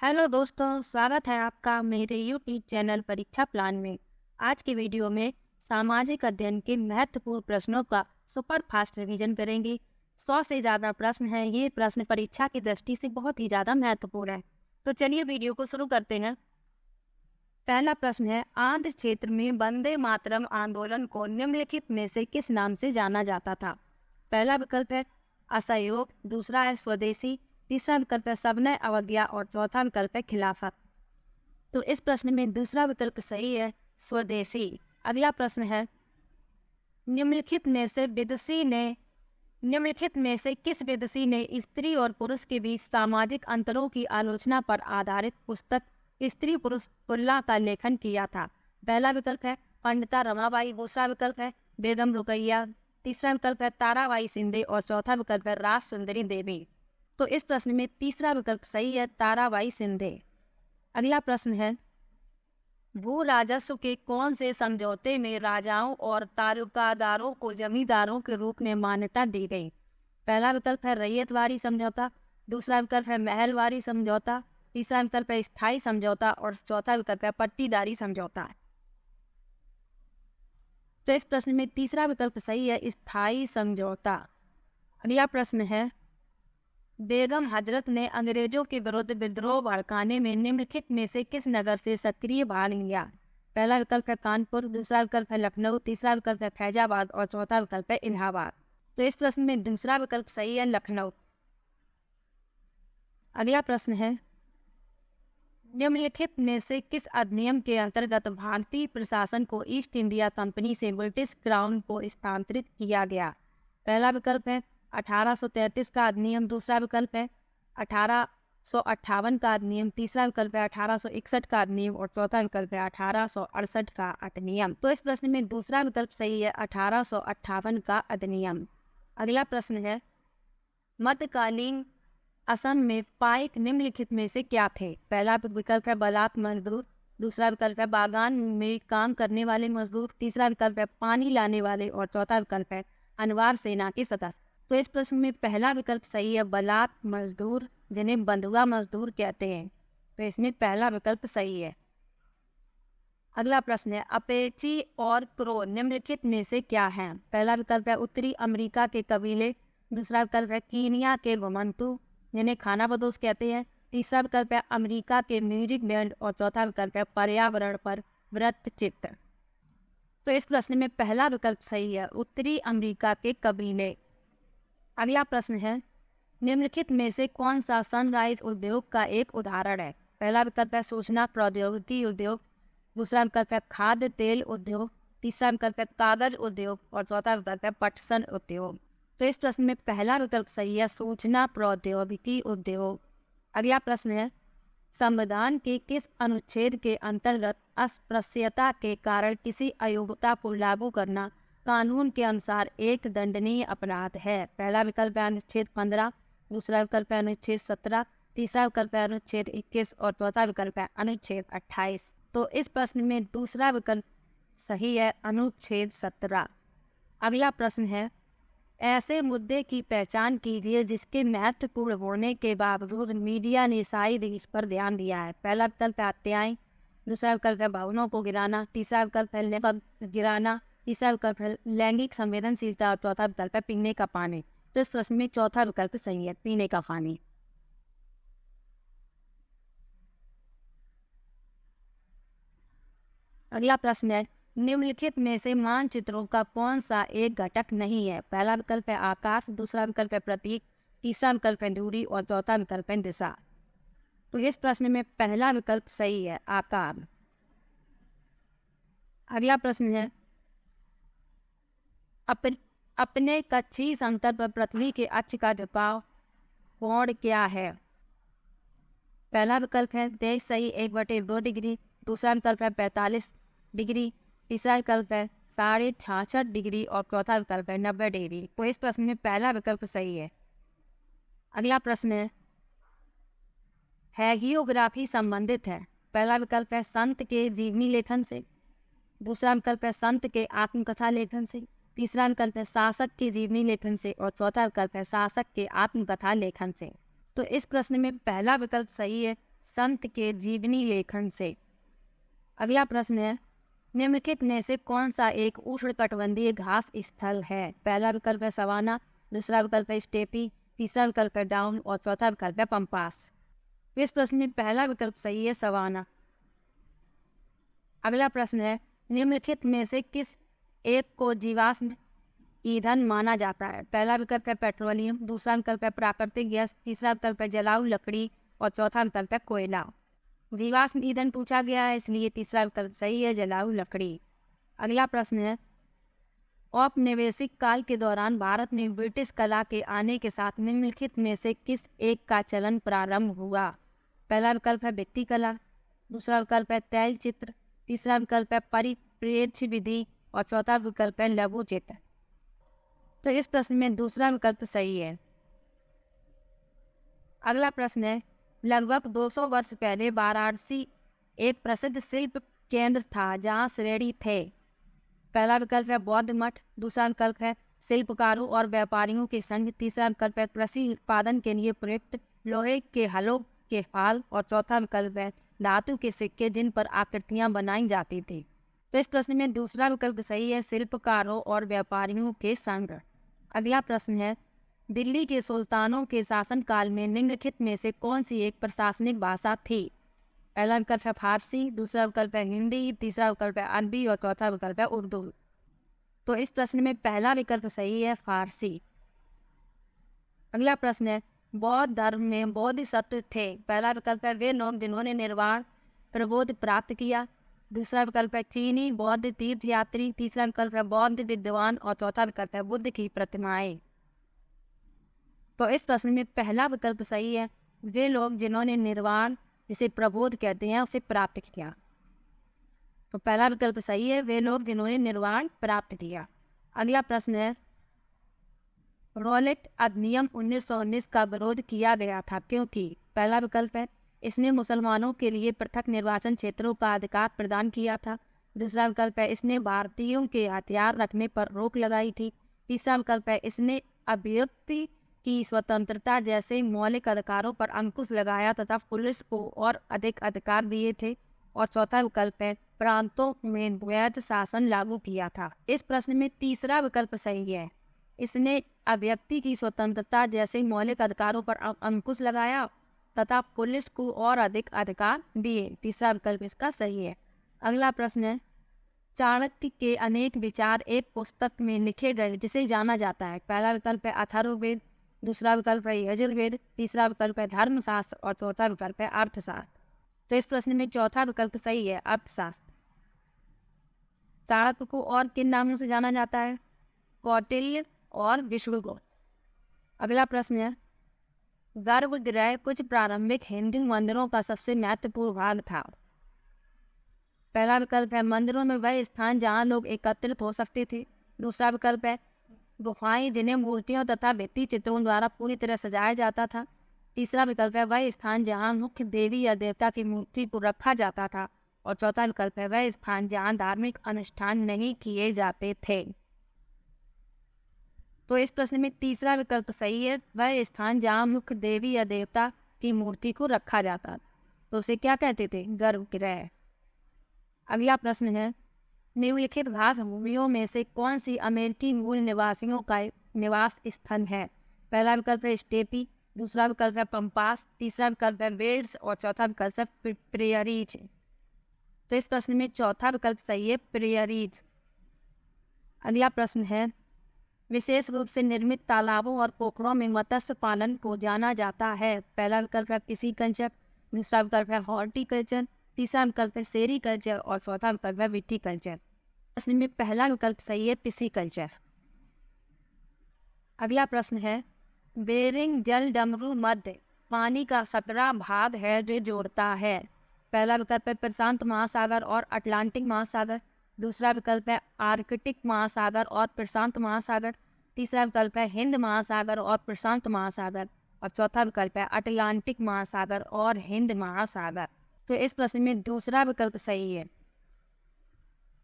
Hello दोस्तों, स्वागत है आपका मेरे यूट्यूब चैनल परीक्षा प्लान में। आज की वीडियो में सामाजिक अध्ययन के महत्वपूर्ण प्रश्नों का सुपर फास्ट रिवीजन करेंगे। 100 से ज़्यादा प्रश्न हैं। ये प्रश्न परीक्षा की दृष्टि से बहुत ही ज़्यादा महत्वपूर्ण है। तो चलिए वीडियो को शुरू करते हैं। पहला प्रश्न है, आंध्र क्षेत्र में वंदे मातरम आंदोलन को निम्नलिखित में से किस नाम से जाना जाता था? पहला विकल्प है असहयोग, दूसरा है स्वदेशी, तीसरा विकल्प है सविनय अवज्ञा और चौथा विकल्प है खिलाफत। तो इस प्रश्न में दूसरा विकल्प सही है, स्वदेशी। अगला प्रश्न है, निम्नलिखित में से किस विदुषी ने स्त्री और पुरुष के बीच सामाजिक अंतरों की आलोचना पर आधारित पुस्तक स्त्री पुरुष तुलना का लेखन किया था? पहला विकल्प है पंडिता रमाबाई, दूसरा विकल्प है बेगम रुकैया, तीसरा विकल्प है ताराबाई शिंदे और चौथा विकल्प है राज सुंदरी देवी। तो इस प्रश्न में तीसरा विकल्प सही है, ताराबाई शिंदे। अगला प्रश्न है, भू राजस्व के कौन से समझौते में राजाओं और तालुकादारों को जमींदारों के रूप में मान्यता दी गई? पहला विकल्प है रैयतवारी समझौता, दूसरा विकल्प है महलवारी समझौता, तीसरा विकल्प है स्थायी समझौता और चौथा विकल्प है पट्टीदारी समझौता। तो इस प्रश्न में तीसरा विकल्प सही है, स्थायी समझौता। अगला प्रश्न है, बेगम हजरत ने अंग्रेजों के विरुद्ध विद्रोह भड़काने में निम्नलिखित में से किस नगर से सक्रिय भाग लिया? पहला विकल्प है कानपुर, दूसरा विकल्प है लखनऊ, तीसरा विकल्प है फैजाबाद और चौथा विकल्प है इलाहाबाद। तो इस प्रश्न में दूसरा विकल्प सही है, लखनऊ। अगला प्रश्न है, निम्नलिखित में से किस अधिनियम के अंतर्गत भारतीय प्रशासन को ईस्ट इंडिया कंपनी से ब्रिटिश क्राउन को स्थानांतरित किया गया? पहला विकल्प है 1833 का अधिनियम, दूसरा विकल्प है 1858 का अधिनियम, तीसरा विकल्प है 1861 का अधिनियम और चौथा विकल्प है 1868 का अधिनियम। तो इस प्रश्न में दूसरा विकल्प सही है, 1858 का अधिनियम। अगला प्रश्न है, मध्यकालीन असम में पाइक निम्नलिखित में से क्या थे? पहला विकल्प है बलात मजदूर, दूसरा विकल्प है बागान में काम करने वाले मजदूर, तीसरा विकल्प है पानी लाने वाले और चौथा विकल्प है अनवार सेना के सदस्य। तो इस प्रश्न में पहला विकल्प सही है, बलात मजदूर, जिन्हें बंधुआ मजदूर कहते हैं। तो इसमें पहला विकल्प सही है। अगला प्रश्न है, अपेची और क्रो निम्नलिखित में से क्या है? पहला विकल्प है उत्तरी अमेरिका के कबीले, दूसरा विकल्प है कीनिया के घुमंतू, जिन्हें खाना बदोश कहते हैं, तीसरा विकल्प है अमेरिका के म्यूजिक बैंड और चौथा विकल्प है पर्यावरण पर वृत्तचित्र। तो इस प्रश्न में पहला विकल्प सही है, उत्तरी अमेरिका के कबीले। अगला प्रश्न है, निम्नलिखित में से कौन सा सनराइज उद्योग का एक उदाहरण है? पहला विकल्प है सूचना प्रौद्योगिकी उद्योग, दूसरा विकल्प है खाद्य तेल उद्योग, तीसरा विकल्प है कागज उद्योग और चौथा विकल्प है पटसन उद्योग। तो इस प्रश्न में पहला विकल्प सही है, सूचना प्रौद्योगिकी उद्योग। अगला प्रश्न है, संविधान के किस अनुच्छेद के अंतर्गत अस्पृश्यता के कारण किसी अयोग्यता को लागू करना कानून के अनुसार एक दंडनीय अपराध है? पहला विकल्प है अनुच्छेद 15, दूसरा विकल्प है अनुच्छेद 17, तीसरा विकल्प है अनुच्छेद 21 और चौथा विकल्प है अनुच्छेद 28। तो इस प्रश्न में दूसरा विकल्प सही है, अनुच्छेद 17। अगला प्रश्न है, ऐसे मुद्दे की पहचान कीजिए जिसके महत्वपूर्ण होने के बावजूद मीडिया ने शायद इस पर ध्यान दिया है। पहला विकल्प है हत्याएं, दूसरा विकल्प है भवनों को गिराना, तीसरा विकल्प है लेखक गिराना, तीसरा विकल्प है लैंगिक संवेदनशीलता और चौथा विकल्प है पीने का पानी। तो इस प्रश्न में चौथा विकल्प सही है, पीने का पानी। अगला प्रश्न है, निम्नलिखित में से मानचित्रों का कौन सा एक घटक नहीं है? पहला विकल्प है आकार, दूसरा विकल्प है प्रतीक, तीसरा विकल्प है दूरी और चौथा विकल्प है दिशा। तो इस प्रश्न में पहला विकल्प सही है, आकार। अगला प्रश्न है, अपने कक्षीय समतल पर पृथ्वी के अक्ष का झुकाव कोण क्या है? पहला विकल्प है 23 सही 1/2 डिग्री, दूसरा विकल्प है 45 डिग्री, तीसरा विकल्प है 66.5 डिग्री और चौथा विकल्प है 90 डिग्री। तो इस प्रश्न में पहला विकल्प सही है। अगला प्रश्न है, हैगियोग्राफी संबंधित है? पहला विकल्प है संत के जीवनी लेखन से, दूसरा विकल्प है संत के आत्मकथा लेखन से, तीसरा विकल्प है शासक के जीवनी लेखन से और चौथा विकल्प है शासक के आत्मकथा लेखन से। तो इस प्रश्न में पहला विकल्प सही है, संत के जीवनी लेखन से। अगला प्रश्न है, निम्नलिखित में से कौन सा एक उष्णकटिबंधीय घास स्थल है? पहला विकल्प है सवाना, दूसरा विकल्प है स्टेपी, तीसरा विकल्प है डाउन और चौथा विकल्प है पंपास। तो इस प्रश्न में पहला विकल्प सही है, सवाना। अगला प्रश्न है, निम्नलिखित में से किस एक को जीवाश्म ईंधन माना जाता है? पहला विकल्प है पेट्रोलियम, दूसरा विकल्प है प्राकृतिक गैस, तीसरा विकल्प है जलाऊ लकड़ी और चौथा विकल्प है कोयला। जीवाश्म ईंधन पूछा गया है, इसलिए तीसरा विकल्प सही है, जलाऊ लकड़ी। अगला प्रश्न है, औपनिवेशिक काल के दौरान भारत में ब्रिटिश कला के आने के साथ निम्नलिखित में से किस एक का चलन प्रारंभ हुआ? पहला विकल्प है भित्ति कला, दूसरा विकल्प है तैल चित्र, तीसरा विकल्प है परिप्रेक्ष्य विधि और चौथा विकल्प है लघु चित्र। तो इस प्रश्न में दूसरा विकल्प सही है। अगला प्रश्न है, लगभग 200 वर्ष पहले वाराणसी एक प्रसिद्ध शिल्प केंद्र था जहां श्रेणी थे। पहला विकल्प है बौद्ध मठ, दूसरा विकल्प है शिल्पकारों और व्यापारियों के संघ, तीसरा विकल्प है कृषि उत्पादन के लिए प्रयुक्त लोहे के हलों के फाल और चौथा विकल्प है धातु के सिक्के जिन पर आकृतियां बनाई जाती थी। तो इस प्रश्न में दूसरा विकल्प सही है, शिल्पकारों और व्यापारियों के संघ। अगला प्रश्न है, दिल्ली के सुल्तानों के शासनकाल में निम्नलिखित में से कौन सी एक प्रशासनिक भाषा थी? पहला विकल्प है फारसी, दूसरा विकल्प है हिंदी, तीसरा विकल्प है अरबी और चौथा विकल्प है उर्दू। तो इस प्रश्न में पहला विकल्प सही है, फारसी। अगला प्रश्न है, बौद्ध धर्म में बोधिसत्व थे। पहला विकल्प है वे लोग जिन्होंने निर्वाण प्रबोध प्राप्त किया, दूसरा विकल्प है चीनी बौद्ध तीर्थ यात्री, तीसरा विकल्प है बौद्ध विद्वान और चौथा विकल्प है बुद्ध की प्रतिमाएं। तो इस प्रश्न में पहला विकल्प सही है, वे लोग जिन्होंने निर्वाण जिसे प्रबोध कहते हैं उसे प्राप्त किया। तो पहला विकल्प सही है, वे लोग जिन्होंने निर्वाण प्राप्त किया। अगला प्रश्न है, रॉलेट अधिनियम 1919 का विरोध किया गया था क्योंकि? पहला विकल्प है इसने मुसलमानों के लिए पृथक निर्वाचन क्षेत्रों का अधिकार प्रदान किया था, दूसरा विकल्प है इसने भारतीयों के हथियार रखने पर रोक लगाई थी, तीसरा विकल्प है इसने अभिव्यक्ति की स्वतंत्रता जैसे मौलिक अधिकारों पर अंकुश लगाया तथा पुलिस को और अधिक अधिकार दिए थे, और चौथा विकल्प है प्रांतों में वैध शासन लागू किया था। इस प्रश्न में तीसरा विकल्प सही है, इसने अभिव्यक्ति की स्वतंत्रता जैसे मौलिक अधिकारों पर अंकुश लगाया तथा पुलिस को और अधिक अधिकार दिए। तीसरा विकल्प इसका सही है। अगला प्रश्न है, चाणक्य के अनेक विचार एक पुस्तक में लिखे गए जिसे जाना जाता है। पहला विकल्प है अथर्ववेद, दूसरा विकल्प है यजुर्वेद, तीसरा विकल्प है धर्मशास्त्र और चौथा विकल्प है अर्थशास्त्र। तो इस प्रश्न में चौथा विकल्प सही है, अर्थशास्त्र। चाणक्य को और किन नामों से जाना जाता है? कौटिल्य और विष्णुगुप्त। अगला प्रश्न है, गर्भगृह कुछ प्रारंभिक हिंदू मंदिरों का सबसे महत्वपूर्ण भाग था। पहला विकल्प है मंदिरों में वह स्थान जहां लोग एकत्रित हो सकते थे, दूसरा विकल्प है गुफाएं जिन्हें मूर्तियों तथा भित्ति चित्रों द्वारा पूरी तरह सजाया जाता था, तीसरा विकल्प है वह स्थान जहां मुख्य देवी या देवता की मूर्ति को रखा जाता था, और चौथा विकल्प है वह स्थान जहां धार्मिक अनुष्ठान नहीं किए जाते थे। तो इस प्रश्न में तीसरा विकल्प सही है, वह स्थान जहां मुख्य देवी या देवता की मूर्ति को रखा जाता, तो उसे क्या कहते थे? गर्भगृह। अगला प्रश्न है, निम्नलिखित घास भूमियों में से कौन सी अमेरिकी मूल निवासियों का निवास स्थल है? पहला विकल्प है स्टेपी, दूसरा विकल्प है पंपास, तीसरा विकल्प है वेड्स और चौथा विकल्प है प्रेयरीज। तो इस प्रश्न में चौथा विकल्प सही है, प्रेयरीज। अगला प्रश्न है, विशेष रूप से निर्मित तालाबों और पोखरों में मत्स्य पालन को जाना जाता है। पहला विकल्प है पिसीकल्चर, दूसरा विकल्प है हॉर्टिकल्चर, तीसरा विकल्प है सेरीकल्चर और चौथा विकल्प है विटीकल्चर। प्रश्न में पहला विकल्प सही है, पिसीकल्चर। अगला प्रश्न है, बेरिंग जल डमरू मध्य पानी का 17 भाग है जो जोड़ता है। पहला विकल्प है प्रशांत महासागर और अटलांटिक महासागर, दूसरा विकल्प है आर्कटिक महासागर और प्रशांत महासागर, तीसरा विकल्प है हिंद महासागर और प्रशांत महासागर, और चौथा विकल्प है अटलांटिक महासागर और हिंद महासागर। तो इस प्रश्न में दूसरा विकल्प सही है,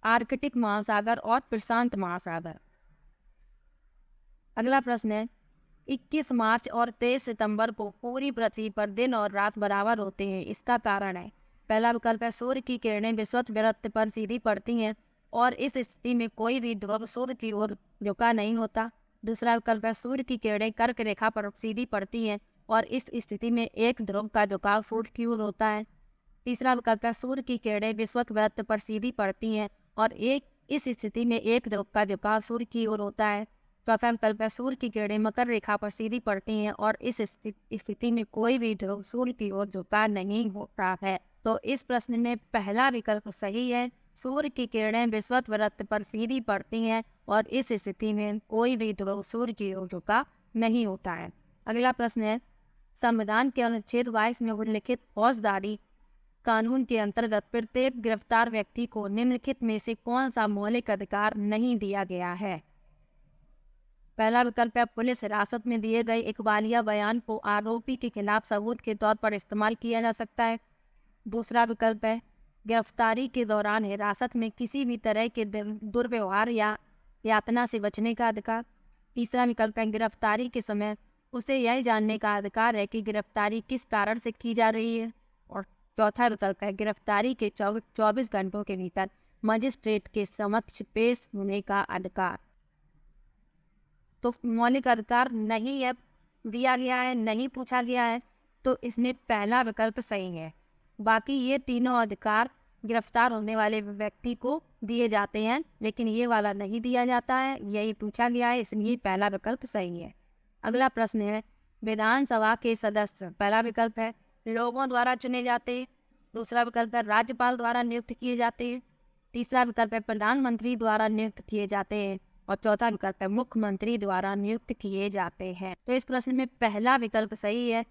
आर्कटिक महासागर और प्रशांत महासागर। अगला प्रश्न है, 21 मार्च और 23 सितंबर को पूरी पृथ्वी पर दिन और रात बराबर होते हैं? इसका कारण है, पहला विकल्प है सूर्य की किरणें विषुवत वृत्त पर सीधी पड़ती हैं और इस स्थिति में कोई भी ध्रुव सूर्य की ओर झुका नहीं होता। दूसरा विकल्प है सूर्य की किरणें कर्क रेखा पर सीधी पड़ती हैं और इस स्थिति में एक ध्रुव का झुकाव सूर्य की ओर होता है। तीसरा विकल्प है सूर्य की किरणें विषुवत वृत्त पर सीधी पड़ती हैं और इस स्थिति में एक ध्रुव का झुकाव सूर्य की ओर होता है। चौथा विकल्प है सूर्य की किरणें मकर रेखा पर सीधी पड़ती हैं और इस स्थिति में कोई भी ध्रुव सूर्य की ओर झुका नहीं होता है। तो इस प्रश्न में पहला विकल्प सही है, सूर्य की किरणें विषुवत वृत्त पर सीधी पड़ती हैं और इस स्थिति में कोई भी ध्रुव सूर्य की ओर झुका नहीं होता है। अगला प्रश्न है, संविधान के अनुच्छेद 22 में उल्लिखित फौजदारी कानून के अंतर्गत प्रत्येक गिरफ्तार व्यक्ति को निम्नलिखित में से कौन सा मौलिक अधिकार नहीं दिया गया है? पहला विकल्प है पुलिस हिरासत में दिए गए इकबालिया बयान को आरोपी के खिलाफ सबूत के तौर पर इस्तेमाल किया जा सकता है। दूसरा विकल्प है गिरफ्तारी के दौरान हिरासत में किसी भी तरह के दुर्व्यवहार या यातना से बचने का अधिकार। तीसरा विकल्प है गिरफ्तारी के समय उसे यह जानने का अधिकार है कि गिरफ्तारी किस कारण से की जा रही है। और चौथा विकल्प है गिरफ्तारी के 24 घंटों के भीतर मजिस्ट्रेट के समक्ष पेश होने का अधिकार। तो मौलिक अधिकार नहीं है दिया गया है, नहीं पूछा गया है, तो इसमें पहला विकल्प सही है। बाकी ये तीनों अधिकार गिरफ्तार होने वाले व्यक्ति को दिए जाते हैं, लेकिन ये वाला नहीं दिया जाता है, यही पूछा गया है, इसलिए पहला विकल्प सही है। अगला प्रश्न है, विधानसभा के सदस्य पहला विकल्प है लोगों द्वारा चुने जाते हैं। दूसरा विकल्प है राज्यपाल द्वारा नियुक्त किए जाते हैं। तीसरा विकल्प है प्रधानमंत्री द्वारा नियुक्त किए जाते हैं और चौथा विकल्प है मुख्यमंत्री द्वारा नियुक्त किए जाते हैं। तो इस प्रश्न में पहला विकल्प सही है,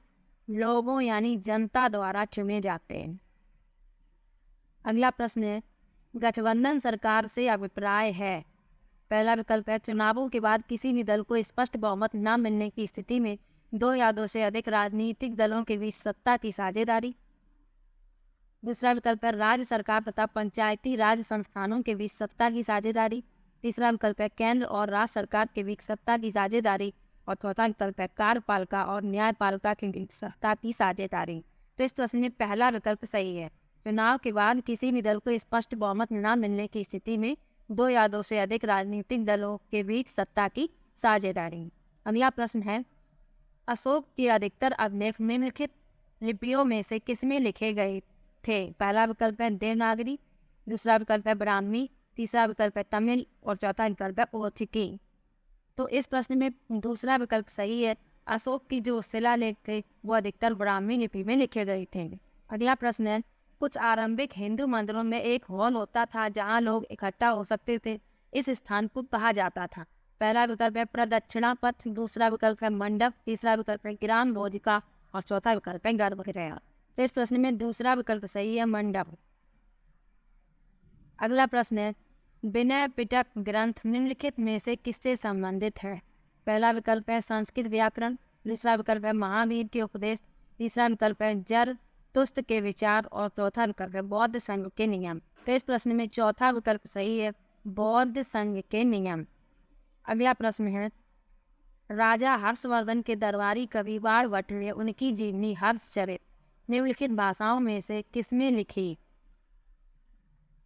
लोगों यानी जनता द्वारा चुने जाते हैं। अगला प्रश्न है, गठबंधन सरकार से अभिप्राय है। पहला विकल्प है चुनावों के बाद किसी भी दल को स्पष्ट बहुमत न मिलने की स्थिति में दो या दो से अधिक राजनीतिक दलों के बीच सत्ता की साझेदारी। दूसरा विकल्प है राज्य सरकार तथा पंचायती राज संस्थानों के बीच सत्ता की साझेदारी। तीसरा विकल्प है केंद्र और राज्य सरकार के बीच सत्ता की साझेदारी और चौथा विकल्प है कार्यपालिका और न्यायपालिका के बीच सत्ता की साझेदारी। तो इस प्रश्न में पहला विकल्प सही है, चुनाव के बाद किसी भी दल को स्पष्ट बहुमत न मिलने की स्थिति में दो या दो से अधिक राजनीतिक दलों के बीच सत्ता की साझेदारी। अगला प्रश्न है, अशोक के अधिकतर अभिलेख निम्नलिखित लिपियों में से किसमें लिखे गए थे? पहला विकल्प है देवनागरी, दूसरा विकल्प है ब्राह्मी, तीसरा विकल्प है तमिल और चौथा विकल्प है पोर्चुगी। तो इस प्रश्न में दूसरा विकल्प सही है, अशोक की जो शिलालेख थे वो अधिकतर ब्राह्मी लिपि में लिखे गए थे। अगला प्रश्न है, कुछ आरंभिक हिंदू मंदिरों में एक हॉल होता था जहां लोग इकट्ठा हो सकते थे, इस स्थान को कहा जाता था। पहला विकल्प है प्रदक्षिणा पथ, दूसरा विकल्प है मंडप, तीसरा विकल्प है ग्राम भोजिका और चौथा विकल्प है गर्भगृह। तो इस प्रश्न में दूसरा विकल्प सही है, मंडप। अगला प्रश्न है, विनय पिटक ग्रंथ निम्नलिखित में से किससे संबंधित है? पहला विकल्प है संस्कृत व्याकरण, दूसरा विकल्प है महावीर के उपदेश, तीसरा विकल्प है जरतुस्त्र के विचार और चौथा विकल्प है बौद्ध संघ के नियम। तो इस प्रश्न में चौथा विकल्प सही है, बौद्ध संघ के नियम। अगला प्रश्न है, राजा हर्षवर्धन के दरबारी कवि बाणभट्ट ने उनकी जीवनी हर्षचरित निम्नलिखित भाषाओं में से किसमें लिखी?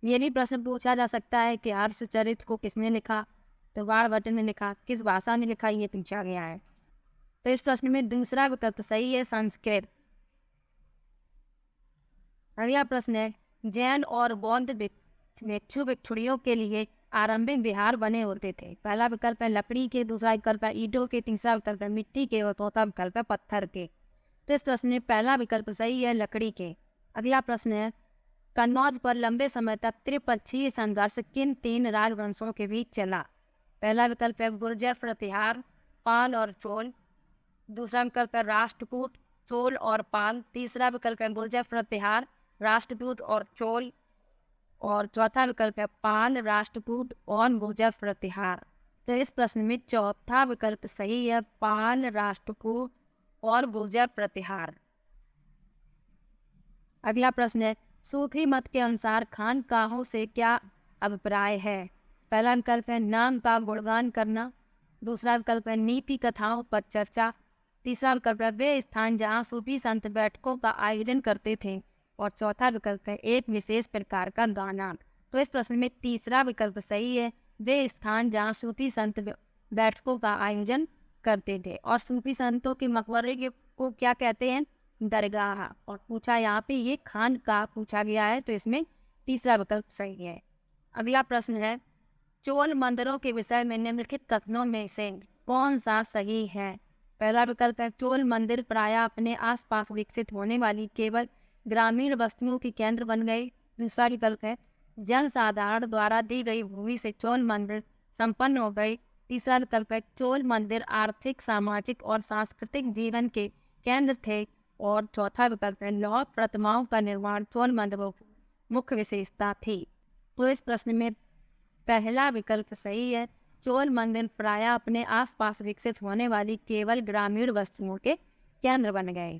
ये भी प्रश्न पूछा जा सकता है कि हर्षचरित को किसने लिखा, तो बाणभट्ट ने लिखा, किस भाषा में लिखा ये पूछा गया है। तो इस प्रश्न में दूसरा विकल्प सही है, संस्कृत। अगला प्रश्न है, जैन और बौद्ध भिक्षु भिक्षुणियों के लिए आरंभिक विहार बने होते थे। पहला विकल्प है लकड़ी के, दूसरा विकल्प है ईंटों के, तीसरा विकल्प है मिट्टी के और चौथा विकल्प है पत्थर के। तो इस प्रश्न में पहला विकल्प सही है, लकड़ी के। अगला प्रश्न है, कन्नौज पर लंबे समय तक त्रिपक्षीय संघर्ष किन तीन राजवंशों के बीच चला? पहला विकल्प है गुर्जर प्रतिहार, पाल और चोल, दूसरा विकल्प है राष्ट्रकूट, चोल और पाल, तीसरा विकल्प है गुर्जर प्रतिहार, राष्ट्रकूट और चोल और चौथा विकल्प है पाल, राष्ट्रकूट और गुर्जर प्रतिहार। तो इस प्रश्न में चौथा विकल्प सही है, पाल, राष्ट्रकूट और गुर्जर प्रतिहार। अगला प्रश्न है, सूफी मत के अनुसार खानकाहों से क्या अभिप्राय है? पहला विकल्प है नाम का गुणगान करना, दूसरा विकल्प है नीति कथाओं पर चर्चा, तीसरा विकल्प है वे स्थान जहाँ सूफी संत बैठकों का आयोजन करते थे, और चौथा विकल्प है एक विशेष प्रकार का गाना। तो इस प्रश्न में तीसरा विकल्प सही है, वे स्थान जहाँ सूफी संत बैठकों का आयोजन करते थे। और सूफी संतों के मकबरे को क्या कहते हैं? दरगाह। और पूछा यहाँ पे ये खान का पूछा गया है, तो इसमें तीसरा विकल्प सही है। अगला प्रश्न है, चोल मंदिरों के विषय में निम्नलिखित कथनों में से कौन सा सही है? पहला विकल्प है चोल मंदिर प्रायः अपने आसपास विकसित होने वाली केवल ग्रामीण बस्तियों के केंद्र बन गए। दूसरा विकल्प है जनसाधारण द्वारा दी गई भूमि से चोल मंदिर संपन्न हो गए। तीसरा विकल्प है चोल मंदिर आर्थिक, सामाजिक और सांस्कृतिक जीवन के केंद्र थे। और चौथा विकल्प है लौह प्रतिमाओं का निर्माण चोल मंदिरों की मुख्य विशेषता थी। तो इस प्रश्न में पहला विकल्प सही है, चोल मंदिर प्रायः अपने आसपास विकसित होने वाली केवल ग्रामीण बस्तियों के केंद्र बन गए।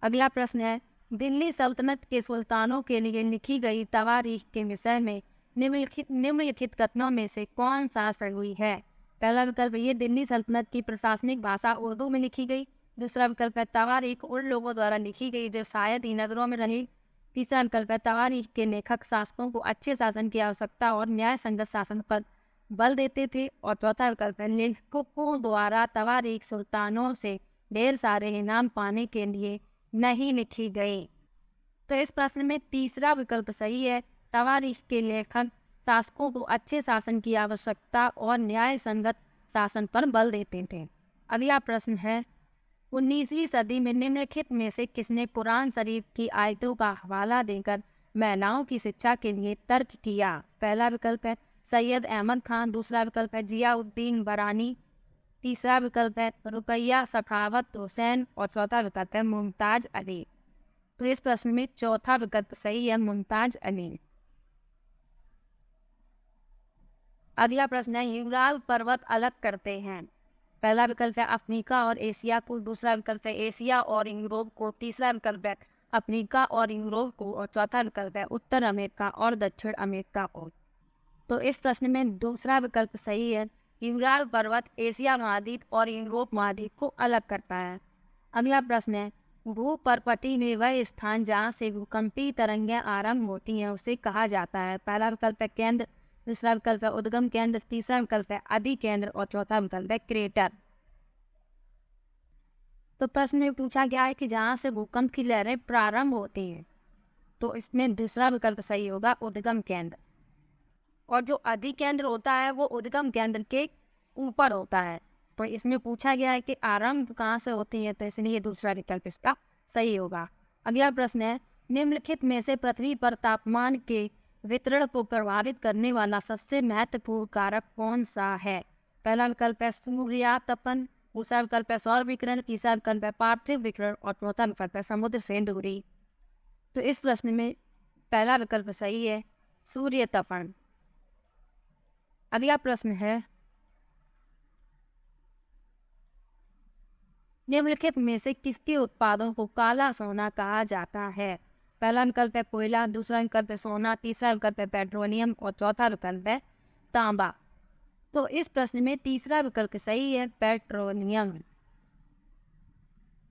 अगला प्रश्न है, दिल्ली सल्तनत के सुल्तानों के लिए लिखी गई तवारीख के विषय में निम्नलिखित कथनों में से कौन सा सही है? पहला विकल्प ये दिल्ली सल्तनत की प्रशासनिक भाषा उर्दू में लिखी गई। दूसरा विकल्प है तवारीख उन लोगों द्वारा लिखी गई जो शायद ही नगरों में रहे। तीसरा विकल्प है तवारीख के लेखक शासकों को अच्छे शासन की आवश्यकता और न्याय संगत शासन पर बल देते थे। और चौथा विकल्प है लेखकों द्वारा तवारीख सुल्तानों से ढेर सारे इनाम पाने के लिए नहीं लिखी गई। तो इस प्रश्न में तीसरा विकल्प सही है, तवारीख के लेखक शासकों को अच्छे शासन की आवश्यकता और न्याय संगत शासन पर बल देते थे। अगला प्रश्न है, 19वीं सदी में निम्नलिखित में से किसने कुरान शरीफ की आयतों का हवाला देकर महिलाओं की शिक्षा के लिए तर्क किया? पहला विकल्प है सैयद अहमद खान। दूसरा विकल्प है जियाउद्दीन बरानी। तीसरा विकल्प है रुकैया सखावत हुसैन। और चौथा विकल्प है मुमताज अली। तो इस प्रश्न में चौथा विकल्प सही है, मुमताज अली। अगला प्रश्न है, यूराल पर्वत अलग करते हैं। पहला विकल्प है अफ्रीका और एशिया को। दूसरा विकल्प है एशिया और यूरोप को। तीसरा विकल्प है अफ्रीका और यूरोप को। और चौथा विकल्प है उत्तर अमेरिका और दक्षिण अमेरिका को। तो इस प्रश्न में दूसरा विकल्प सही है, यूराल पर्वत एशिया महाद्वीप और यूरोप महाद्वीप को अलग करता है। अगला प्रश्न है, भूपर्पटी में वह स्थान जहाँ से भूकंपीय तरंगें आरंभ होती हैं उसे कहा जाता है। पहला विकल्प है केंद्र। दूसरा विकल्प है उद्गम केंद्र। तीसरा विकल्प है अधि केंद्र। और चौथा विकल्प है क्रेटर। तो प्रश्न में पूछा गया है कि जहाँ से भूकंप की लहरें प्रारंभ होती हैं, तो इसमें दूसरा विकल्प सही होगा, उद्गम केंद्र। और जो अधि केंद्र होता है वो उद्गम केंद्र के ऊपर होता है। तो इसमें पूछा गया है कि आरंभ कहाँ से होती है, तो इसलिए दूसरा विकल्प इसका सही होगा। अगला प्रश्न है, निम्नलिखित में से पृथ्वी पर तापमान के वितरण को प्रभावित करने वाला सबसे महत्वपूर्ण कारक कौन सा है? पहला विकल्प है सूर्यातपन। दूसरा विकल्प है सौर विकिरण। तीसरा विकल्प है पार्थिव विकिरण। और चौथा विकल्प है समुद्र से दूरी। तो इस प्रश्न में पहला विकल्प सही है, सूर्यतपन। अगला प्रश्न है, निम्नलिखित में से किसके उत्पादों को काला सोना कहा जाता है? पहला विकल्प है कोयला। दूसरा विकल्प है सोना। तीसरा विकल्प है पेट्रोलियम। और चौथा विकल्प है तांबा। तो इस प्रश्न में तीसरा विकल्प सही है, पेट्रोलियम।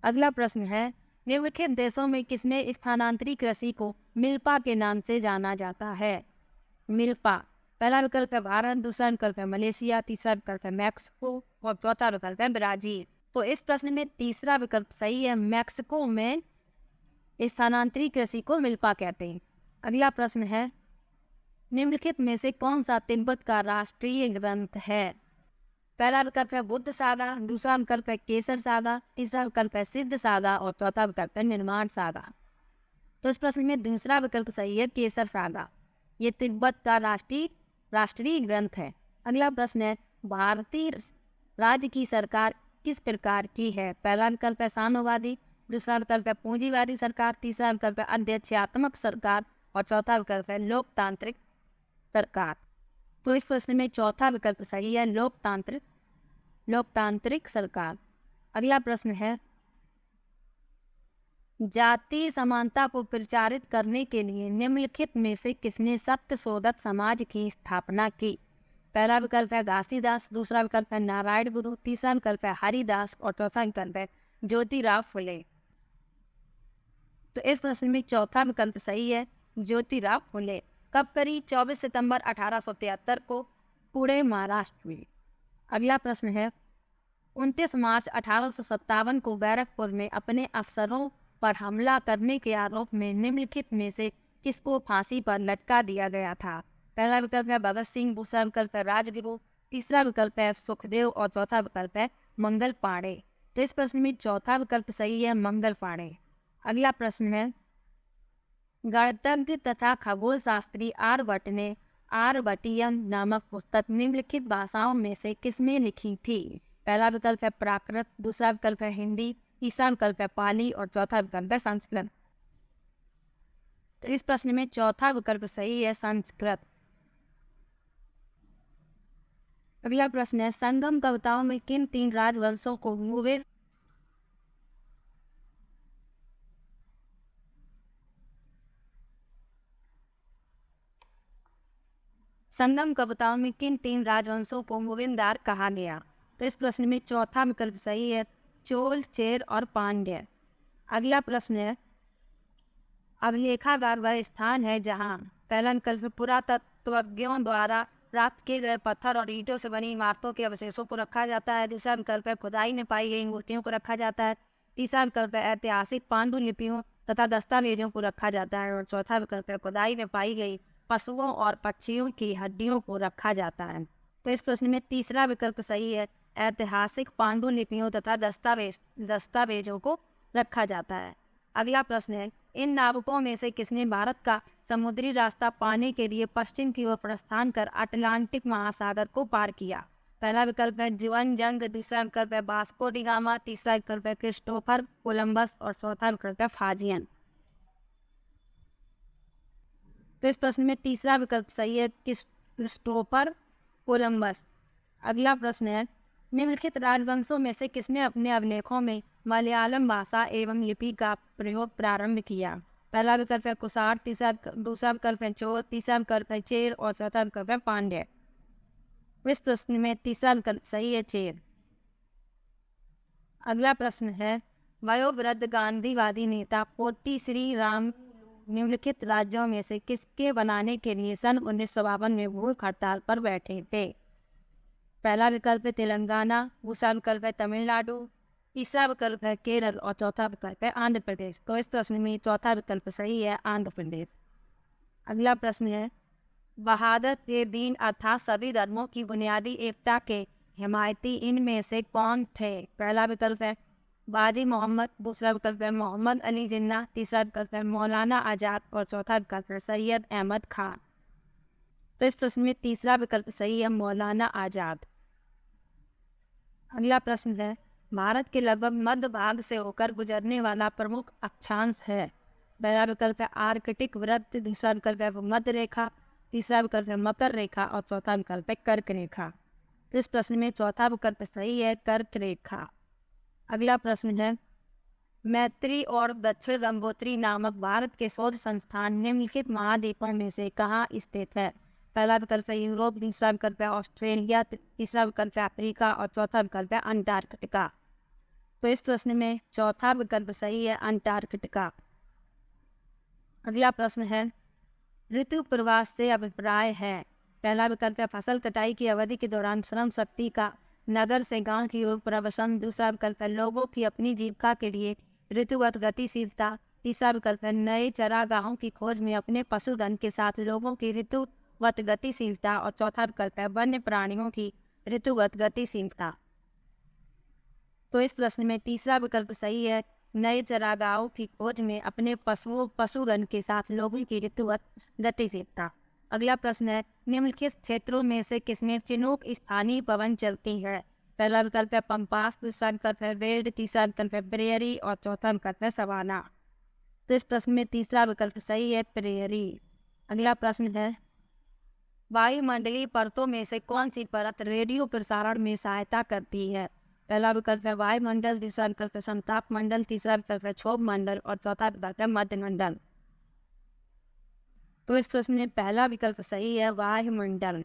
अगला प्रश्न है, निम्नलिखित देशों में किसने स्थानांतरी कृषि को मिल्पा के नाम से जाना जाता है? मिल्पा। पहला विकल्प है भारत। दूसरा विकल्प है मलेशिया। तीसरा विकल्प है मैक्सिको। और चौथा विकल्प है ब्राजील। तो इस प्रश्न में तीसरा विकल्प सही है, मैक्सिको में स्थानांतरी कृषि को मिल्पा कहते हैं। अगला प्रश्न है, निम्नलिखित में से कौन सा तिब्बत का राष्ट्रीय ग्रंथ है? पहला विकल्प है बुद्ध सागा। दूसरा विकल्प है केसर सागा। तीसरा विकल्प है सिद्ध सागा। और चौथा विकल्प है निर्माण सागा। तो इस प्रश्न में दूसरा विकल्प सही है, केसर सागा। ये तिब्बत का राष्ट्रीय ग्रंथ है। अगला प्रश्न है, भारतीय राज्य की सरकार किस प्रकार की है? पहला विकल्प है साम्यवादी। दूसरा विकल्प है पूंजीवादी सरकार। तीसरा विकल्प है अध्यक्षात्मक सरकार। और चौथा विकल्प है लोकतांत्रिक सरकार। तो इस प्रश्न में चौथा विकल्प सही है, लोकतांत्रिक सरकार। अगला प्रश्न है, जातीय समानता को प्रचारित करने के लिए निम्नलिखित में से किसने सत्यशोधक समाज की स्थापना की? पहला विकल्प है घासीदास, दूसरा विकल्प है नारायण गुरु, तीसरा विकल्प है हरिदास और चौथा विकल्प है ज्योतिराव फुले। तो इस प्रश्न में चौथा विकल्प सही है, ज्योतिराव फुले। कब करी? 24 सितंबर 1873 को, पुणे महाराष्ट्र में। अगला प्रश्न है 29 मार्च 1857 को बैरकपुर में अपने अफसरों पर हमला करने के आरोप में निम्नलिखित में से किसको फांसी पर लटका दिया गया था? पहला विकल्प है भगत सिंह, दूसरा विकल्प है राजगुरु, तीसरा विकल्प है सुखदेव और चौथा विकल्प है मंगल पांडे। तो इस प्रश्न में चौथा विकल्प सही है, मंगल पांडे। अगला प्रश्न है गणितज्ञ तथा खगोल शास्त्री आर्यभट्ट ने आर्यभट्टियम नामक पुस्तक निम्नलिखित भाषाओं में से किसमें लिखी थी? पहला विकल्प है प्राकृत, दूसरा विकल्प है हिंदी, तीसरा विकल्प है पाली और चौथा विकल्प है संस्कृत। तो इस प्रश्न में चौथा विकल्प सही है, संस्कृत। अगला प्रश्न है संगम कविताओं में किन 3 राजवंशों को संगम कविताओं में किन 3 राजवंशों को मूविंदार कहा गया? तो इस प्रश्न में चौथा विकल्प सही है, चोल, चेर और पांड्य। अगला प्रश्न है अभिलेखागार वह स्थान है जहां पहला विकल्प पुरातत्वज्ञों द्वारा प्राप्त किए गए पत्थर और ईंटों से बनी इमारतों के अवशेषों को रखा जाता है, दूसरा विकल्प है खुदाई में पाई गई मूर्तियों को रखा जाता है, तीसरा विकल्प है ऐतिहासिक पांडुलिपियों तथा दस्तावेजों को रखा जाता है और चौथा विकल्प है खुदाई में पाई गई पशुओं और पक्षियों की हड्डियों को रखा जाता है। तो इस प्रश्न में तीसरा विकल्प सही है, ऐतिहासिक पांडुलिपियों तथा दस्तावेजों को रखा जाता है। अगला प्रश्न है इन नाविकों में से किसने भारत का समुद्री रास्ता पाने के लिए पश्चिम की ओर प्रस्थान कर अटलांटिक महासागर को पार किया? पहला विकल्प है जुआन जंग, दूसरा विकल्प है वास्को डी गामा, तीसरा विकल्प है क्रिस्टोफर कोलंबस और चौथा विकल्प है फाजियन। तो इस प्रश्न में तीसरा विकल्प सही है, क्रिस्टोफर कोलंबस। अगला प्रश्न है निम्नलिखित राजवंशों में से किसने अपने अभिलेखों में मलयालम भाषा एवं लिपि का प्रयोग प्रारंभ किया? पहला विकल्प है कुषाण, दूसरा विकल्प है चोल, तीसरा विकल्प है चेर और चौथा विकल्प है पांड्य। इस प्रश्न में तीसरा विकल्प सही है, चेर। अगला प्रश्न है वयोवृद्ध गांधीवादी नेता पोट्टी श्री राम निम्नलिखित राज्यों में से किसके बनाने के लिए सन 1952 में भूख हड़ताल पर बैठे थे? पहला विकल्प है तेलंगाना, दूसरा विकल्प है तमिलनाडु, तीसरा विकल्प है केरल और चौथा विकल्प है आंध्र प्रदेश। तो इस प्रश्न में चौथा विकल्प सही है, आंध्र प्रदेश। अगला प्रश्न है वहादत ए दीन अर्थात सभी धर्मों की बुनियादी एकता के हिमायती इनमें से कौन थे? पहला विकल्प है बाजी मोहम्मद, दूसरा विकल्प है मोहम्मद अली जिन्ना, तीसरा विकल्प है मौलाना आजाद और चौथा विकल्प है सैयद अहमद खान। तो इस प्रश्न में तीसरा विकल्प सही है, मौलाना आजाद। अगला प्रश्न है भारत के लगभग मध्य भाग से होकर गुजरने वाला प्रमुख अक्षांश है? पहला विकल्प है आर्कटिक वृत्त, दूसरा विकल्प है मध्य रेखा, तीसरा विकल्प है मकर रेखा और चौथा विकल्प है कर्क रेखा। तो इस प्रश्न में चौथा विकल्प सही है, कर्क रेखा। अगला प्रश्न है मैत्री और दक्षिण गंगोत्री नामक भारत के शोध संस्थान निम्नलिखित महाद्वीपों में से कहाँ स्थित है? पहला विकल्प है यूरोप, दूसरा विकल्प है ऑस्ट्रेलिया, तीसरा विकल्प है अफ्रीका और चौथा विकल्प है अंटार्कटिका। तो इस प्रश्न में चौथा विकल्प सही है, अंटार्कटिका। अगला प्रश्न है ऋतु प्रवास से अभिप्राय है? पहला विकल्प है फसल कटाई की अवधि के दौरान श्रम शक्ति का नगर से गांव की ओर प्रवसन, दूसरा विकल्प है लोगों की अपनी जीविका के लिए ऋतुगत गतिशीलता, तीसरा विकल्प है नए चरागाहों की खोज में अपने पशुधन के साथ लोगों की ऋतुगत गतिशीलता और चौथा विकल्प है वन्य प्राणियों की ऋतुगत गतिशीलता। तो इस प्रश्न में तीसरा विकल्प सही है, नए चरागाहों की खोज में अपने पशुधन के साथ लोगों की ऋतुगत गतिशीलता। अगला प्रश्न है निम्नलिखित क्षेत्रों में से किसमें चिनूक स्थानीय पवन चलती है? पहला विकल्प है पंपास, दूसरा विकल्प है वेल्ड, तीसरा विकल्प है प्रेयरी और चौथा विकल्प है सवाना। तो इस प्रश्न में तीसरा विकल्प सही है, प्रेयरी। अगला प्रश्न है वायुमंडलीय परतों में से कौन सी परत रेडियो प्रसारण में सहायता करती है? पहला विकल्प है वायुमंडल, दूसरा विकल्प है समताप मंडल, तीसरा विकल्प है क्षोभ मंडल और चौथा विकल्प है मध्य मंडल। तो इस प्रश्न में पहला विकल्प सही है, वायुमंडल।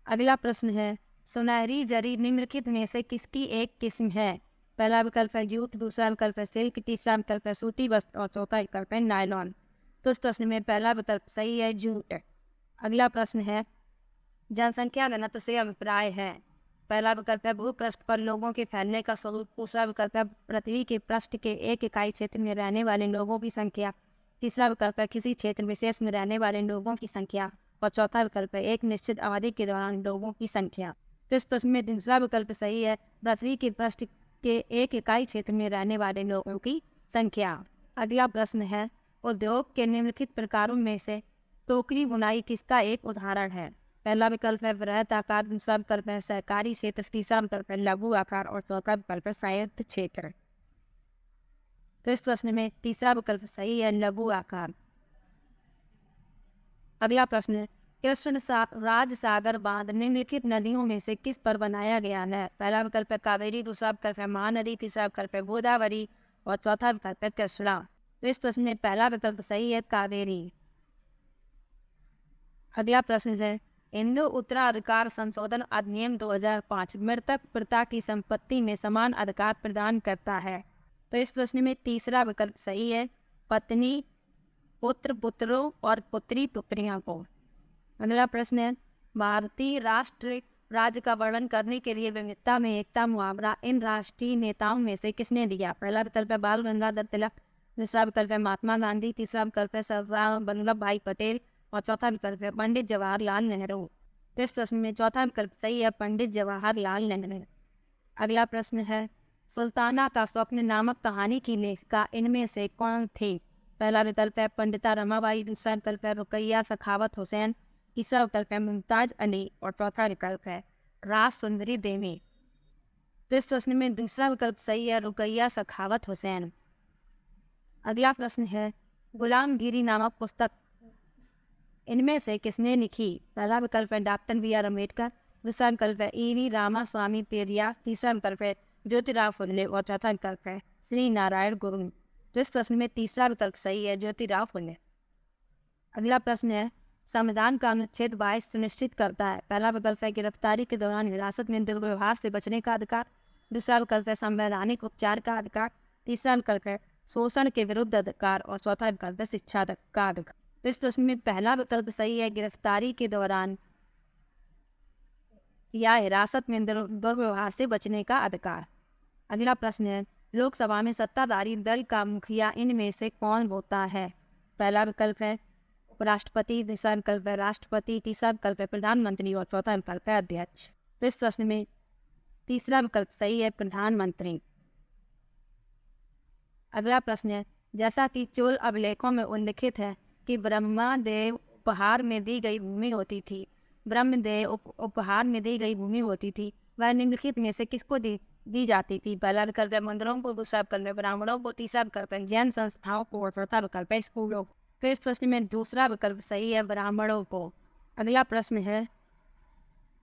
अगला प्रश्न है, सुनहरी जरी निम्नलिखित में से किसकी एक किस्म है? पहला विकल्प है जूट, दूसरा विकल्प है सिल्क, तीसरा विकल्प है सूती वस्त्र और चौथा विकल्प है नायलॉन। तो इस प्रश्न में पहला विकल्प सही है, जूट। अगला प्रश्न है, जनसंख्या घनत्व से अभिप्राय है? पहला विकल्प है भूपृष्ठ पर लोगों के फैलने का स्वरूप, दूसरा विकल्प है पृथ्वी के पृष्ठ के एक इकाई क्षेत्र में रहने वाले लोगों की संख्या, तीसरा विकल्प है किसी क्षेत्र विशेष में रहने वाले लोगों की संख्या और चौथा विकल्प है एक निश्चित अवधि के दौरान लोगों की संख्या। तो इस प्रश्न में दूसरा विकल्प सही है, पृथ्वी के पृष्ठ के एक इकाई क्षेत्र में रहने वाले लोगों की संख्या। अगला प्रश्न है, उद्योग के निम्नलिखित प्रकारों में से टोकरी बुनाई किसका एक उदाहरण है? पहला विकल्प है वृहत आकार, दूसरा विकल्प है सहकारी क्षेत्र, तीसरा विकल्प है लघु आकार और चौथा विकल्प है संयुक्त क्षेत्र। तो इस प्रश्न में तीसरा विकल्प सही है, लघु आकार। अगला प्रश्न है, कृष्ण राज सागर बांध निम्नलिखित नदियों में से किस पर बनाया गया है? पहला विकल्प है कावेरी, दूसरा विकल्प है महानदी, तीसरा विकल्प है गोदावरी और चौथा विकल्प है कृष्णा। तो इस प्रश्न में पहला विकल्प सही है, कावेरी। अगला प्रश्न है, हिंदू उत्तराधिकार संशोधन अधिनियम 2005 मृतक पिता की संपत्ति में समान अधिकार प्रदान करता है। तो इस प्रश्न में तीसरा विकल्प सही है, पत्नी पुत्र पुत्रों और पुत्री पुत्रियों को। अगला प्रश्न है, भारतीय राष्ट्र राज्य का वर्णन करने के लिए विविधता में एकता मुहावरा इन राष्ट्रीय नेताओं में से किसने दिया? पहला विकल्प है बाल गंगाधर तिलक, दूसरा विकल्प है महात्मा गांधी, तीसरा विकल्प है सरदार वल्लभ भाई पटेल और चौथा विकल्प है पंडित जवाहरलाल नेहरू। तो इस प्रश्न में चौथा विकल्प सही है, पंडित जवाहरलाल नेहरू। अगला प्रश्न है, सुल्ताना का स्वप्न नामक कहानी की लेखिका इनमें से कौन थी? पहला विकल्प है पंडिता रमाबाई, दूसरा विकल्प है रुकैया सखावत हुसैन, तीसरा विकल्प है मुमताज अली और चौथा विकल्प है राज सुंदरी देवी। तो इस प्रश्न में दूसरा विकल्प सही है, रुकैया सखावत हुसैन। अगला प्रश्न है, गुलामगिरी नामक पुस्तक इनमें से किसने लिखी? पहला विकल्प है डॉक्टर B.R. अम्बेडकर, दूसरा विकल्प है E.V. रामास्वामी पेरियार, तीसरा विकल्प है ज्योतिराव फुले और चौथा विकल्प है श्री नारायण गुरु। तो इस प्रश्न में तीसरा विकल्प सही है, ज्योतिराव फुले। अगला प्रश्न है, संविधान का अनुच्छेद 22 सुनिश्चित करता है? पहला विकल्प है गिरफ्तारी के दौरान हिरासत में दुर्व्यवहार से बचने का अधिकार, दूसरा विकल्प है संवैधानिक उपचार का अधिकार, तीसरा विकल्प है शोषण के विरुद्ध अधिकार और चौथा विकल्प है शिक्षा का अधिकार। तो इस प्रश्न में पहला विकल्प सही है, गिरफ्तारी के दौरान या हिरासत में दुर्व्यवहार से बचने का अधिकार। अगला प्रश्न है, लोकसभा में सत्ताधारी दल का मुखिया इनमें से कौन होता है? पहला विकल्प है उपराष्ट्रपति, दूसरा विकल्प है राष्ट्रपति, तीसरा विकल्प है प्रधानमंत्री और चौथा विकल्प है अध्यक्ष। तो इस प्रश्न में तीसरा विकल्प सही है, प्रधानमंत्री। अगला प्रश्न है, जैसा कि चोल अभिलेखों में उल्लिखित है कि ब्रह्मदेव उपहार में दी गई भूमि होती थी, उपहार में दी गई भूमि होती थी, वह निम्नलिखित में से किसको दी जाती थी? पहला विकल्प है मंदिरों को, दूसरा विकल्प है ब्राह्मणों को, तीसरा विकल्प है जैन संस्थाओं को और चौथा विकल्प है स्कूलों को। तो इस प्रश्न में दूसरा विकल्प सही है, ब्राह्मणों को। अगला प्रश्न है,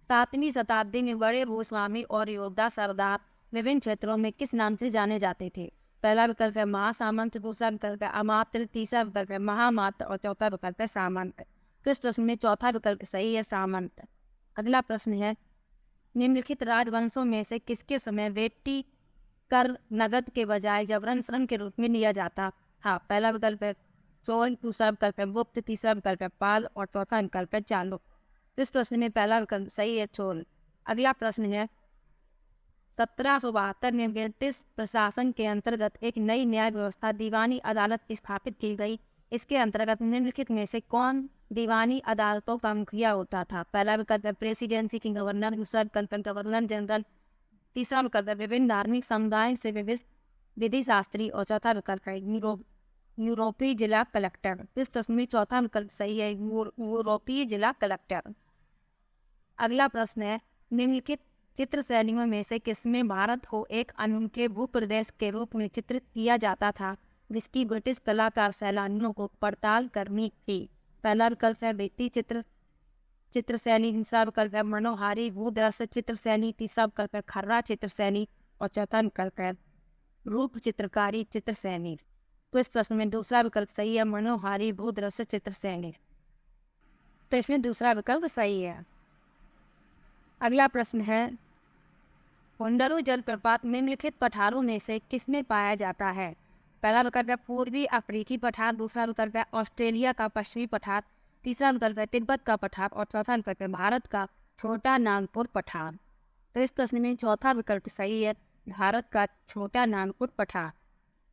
7वीं शताब्दी में बड़े भूस्वामी और योद्धा सरदार विभिन्न क्षेत्रों में किस नाम से जाने जाते थे? पहला विकल्प है महासामंत, दूसरा विकल्प है अमात्य, तीसरा विकल्प है महामात्र और चौथा विकल्प है सामंत। तो इस प्रश्न में चौथा विकल्प सही है, सामंत। अगला प्रश्न है, निम्नलिखित राजवंशों में से किसके समय वेटी कर नगद के बजाय जबरन श्रम के रूप में लिया जाता था? पहला विकल्प है चोल, दूसरा विकल्प है गुप्त, तीसरा विकल्प है पाल और चौथा विकल्प है चालुक्य। तो इस प्रश्न में पहला विकल्प सही है, चोल। अगला प्रश्न है, 1772 में ब्रिटिश प्रशासन के अंतर्गत एक नई न्याय व्यवस्था दीवानी अदालत स्थापित की गई। इसके अंतर्गत निम्नलिखित में से कौन दीवानी अदालतों का मुखिया होता था? पहला विकल्प है प्रेसिडेंसी की गवर्नर, दूसरा विकल्प है गवर्नर जनरल, तीसरा विकल्प है विभिन्न धार्मिक समुदायों से विविध विधि शास्त्री और चौथा विकल्प है यूरोपीय जिला कलेक्टर। इस प्रश्न में चौथा विकल्प सही है, यूरोपीय जिला कलेक्टर। अगला प्रश्न है, निम्नलिखित चित्र शैलियों में से किसमें भारत को एक अनूठे भूप्रदेश के रूप में चित्रित किया जाता था जिसकी ब्रिटिश कलाकार सैलानियों को पड़ताल करनी थी? पहला विकल्प है भित्ति चित्र शैली, दूसरा विकल्प है मनोहारी भूदृश्य चित्र शैली, तीसरा विकल्प है खर्रा चित्र शैली और चौथा विकल्प है रूप चित्रकारी चित्र शैली। तो इस प्रश्न में दूसरा विकल्प सही है, मनोहारी भूदृश्य चित्र शैली। तो इसमें दूसरा विकल्प सही है। अगला प्रश्न है, होंडरू जलप्रपात निम्नलिखित पठारों में से किसमें पाया जाता है? पहला विकल्प है पूर्वी अफ्रीकी पठार, दूसरा विकल्प है ऑस्ट्रेलिया का पश्चिमी पठार, तीसरा विकल्प है तिब्बत का पठार और चौथा विकल्प है भारत का छोटा नागपुर पठार। तो इस प्रश्न में चौथा विकल्प सही है, भारत का छोटा नागपुर पठार।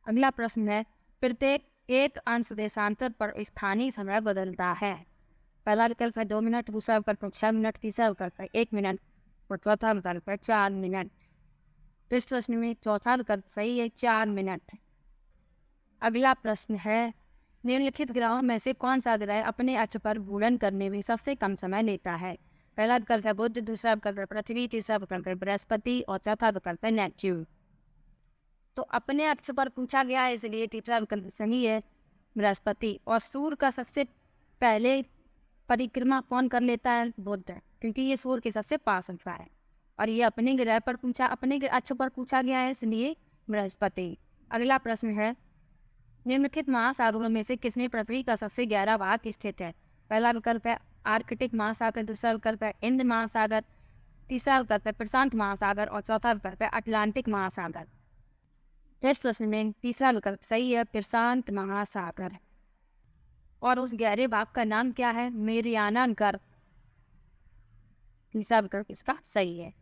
अगला प्रश्न है, प्रत्येक एक अंश देशांतर पर स्थानीय समय बदलता है। पहला विकल्प है 2 मिनट, दूसरा विकल्प है 6 मिनट, तीसरा विकल्प है 1 मिनट और चौथा विकल्प है 4 मिनट। तो इस प्रश्न में चौथा विकल्प सही है, 4 मिनट। अगला प्रश्न है, निम्नलिखित ग्रहों में से कौन सा ग्रह अपने अक्ष पर घूर्णन करने में सबसे कम समय लेता है? पहला विकल्प है बुध, दूसरा विकल्प है पृथ्वी, तीसरा विकल्प है बृहस्पति और चौथा विकल्प है नेपच्यून। तो अपने अक्ष पर पूछा गया है, इसलिए तीसरा विकल्प सही है, बृहस्पति। और सूर्य का सबसे पहले परिक्रमा कौन कर लेता है? बुध, क्योंकि ये सूर्य के सबसे पास होता है। और ये अपने ग्रह पर अपने अक्ष पर पूछा गया है, इसलिए बृहस्पति। अगला प्रश्न है, निम्नलिखित महासागरों में से किसमें पृथ्वी का सबसे गहरा भाग स्थित है? पहला विकल्प है आर्कटिक महासागर, दूसरा विकल्प है हिंद महासागर, तीसरा विकल्प है प्रशांत महासागर और चौथा विकल्प है अटलांटिक महासागर। इस प्रश्न में तीसरा विकल्प सही है, प्रशांत महासागर। और उस गहरे भाग का नाम क्या है? मेरियाना गर्त। तीसरा विकल्प इसका सही है।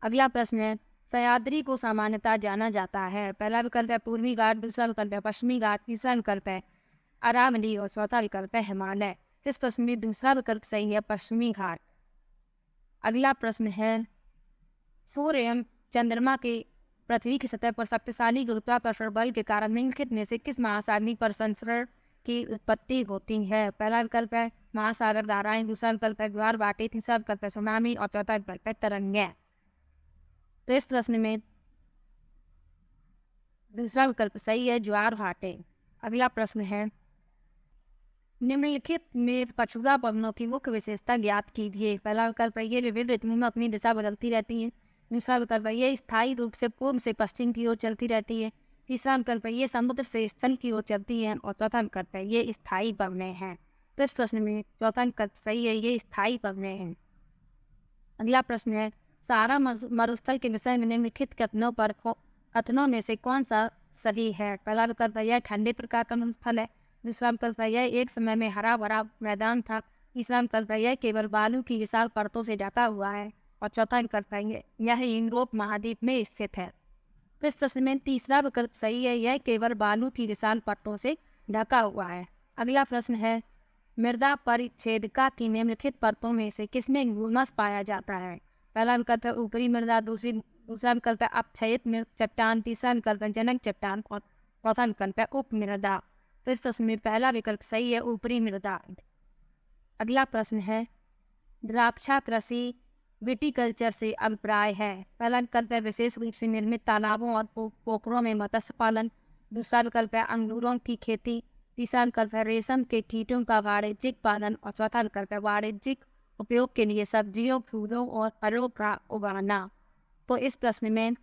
अगला प्रश्न है, सह्याद्री को सामान्यतः जाना जाता है। पहला विकल्प है पूर्वी घाट, दूसरा विकल्प है पश्चिमी घाट, तीसरा विकल्प है अरावली और चौथा विकल्प है हिमालय। इस प्रश्न में दूसरा विकल्प सही है, पश्चिमी घाट। अगला प्रश्न है, सूर्य एवं चंद्रमा के पृथ्वी की सतह पर शक्तिशाली गुरुत्वाकर्षण बल के कारण निम्नलिखित में से किस महासागरीय परिसंचरण की उत्पत्ति होती है? पहला विकल्प है महासागर धाराएं, दूसरा विकल्प है ज्वार-भाटे, तीसरा विकल्प है सुनामी और चौथा विकल्प है तरंगें। तो इस प्रश्न में दूसरा विकल्प सही है, ज्वार-भाटे। अगला प्रश्न है, निम्नलिखित में पछुआ पवनों की मुख्य विशेषता ज्ञात कीजिए। पहला विकल्प है ये विभिन्न ऋतुओं में अपनी दिशा बदलती रहती है, दूसरा विकल्प है ये स्थायी रूप से पूर्व से पश्चिम की ओर चलती रहती है, तीसरा विकल्प है ये समुद्र से स्थल की ओर चलती है और चौथा विकल्प है ये स्थायी पवनें हैं। तो इस प्रश्न में चौथा विकल्प सही है, ये स्थायी पवनें हैं। अगला प्रश्न है, सहारा मरुस्थल के विषय में निम्नलिखित कथनों में से कौन सा सही है? पहला विकल्प है यह ठंडे प्रकार का मरुस्थल है, दूसरा विकल्प है यह एक समय में हरा भरा मैदान था, तीसरा विकल्प है यह केवल बालू की विशाल परतों से ढका हुआ है और चौथा विकल्प है यह यूरोप महाद्वीप में स्थित है। तो इस प्रश्न में तीसरा विकल्प सही है, यह केवल बालू की विशाल परतों से ढका हुआ है। अगला प्रश्न है, मृदा परिच्छेदिका की निम्नलिखित परतों में से किसमें ह्यूमस पाया जाता है? पहला विकल्प है ऊपरी मृदा, दूसरा विकल्प है अपक्षयित चट्टान, तीसरा विकल्प है जनक चट्टान और चौथा विकल्प है उप मृदा। तो इस प्रश्न में पहला विकल्प सही है, ऊपरी मृदा। अगला प्रश्न है, द्राक्षा कृषि विटिकल्चर से अभिप्राय है। पहला विकल्प है विशेष रूप से निर्मित तालाबों और पोखरों में मत्स्य पालन, दूसरा विकल्प है अंगूरों की खेती, तीसरा विकल्प है रेशम के कीटों का वाणिज्यिक पालन और चौथा विकल्प है वाणिज्यिक उपयोग के लिए सब्जियों, फूलों और फलों का उगाना। तो इस प्रश्न में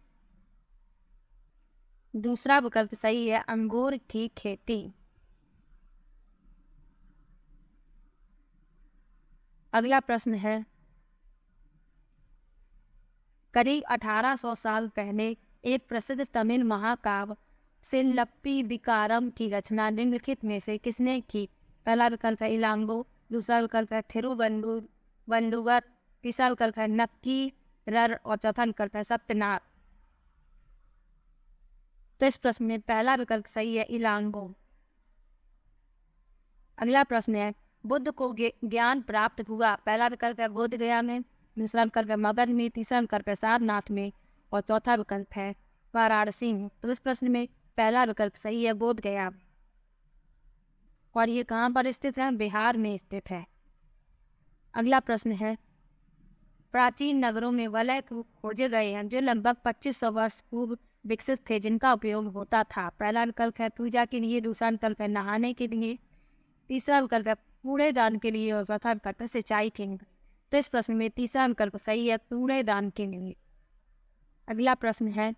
दूसरा विकल्प सही है, अंगूर की खेती। अगला प्रश्न है, करीब 1800 साल पहले एक प्रसिद्ध तमिल महाकाव्य सिलप्पीदिकारम की रचना निम्नलिखित में से किसने की? पहला विकल्प है इलांगो, दूसरा विकल्प है थिरुवल्लुवर, तीसरा विकल्प है नक्कीरर और चौथा विकल्प है सत्यनाथ। तो इस प्रश्न में पहला विकल्प सही है, इलांगो। अगला प्रश्न है, बुद्ध को ज्ञान प्राप्त हुआ। पहला विकल्प है बोध गया में, दूसरा विकल्प है मगध में, तीसरा विकल्प है सारनाथ में और चौथा विकल्प है वाराणसी में। तो इस प्रश्न में पहला विकल्प सही है, बोध गया। और ये कहाँ पर स्थित है? बिहार में स्थित है। अगला प्रश्न है, प्राचीन नगरों में वलय खोजे गए हैं जो लगभग 2500 वर्ष पूर्व विकसित थे, जिनका उपयोग होता था। पहला विकल्प है पूजा के लिए, दूसरा विकल्प है नहाने के लिए, तीसरा विकल्प है कूड़ेदान के लिए और चौथा विकल्प है सिंचाई के लिए। तो इस प्रश्न में तीसरा विकल्प सही है, कूड़ेदान के लिए। अगला प्रश्न है,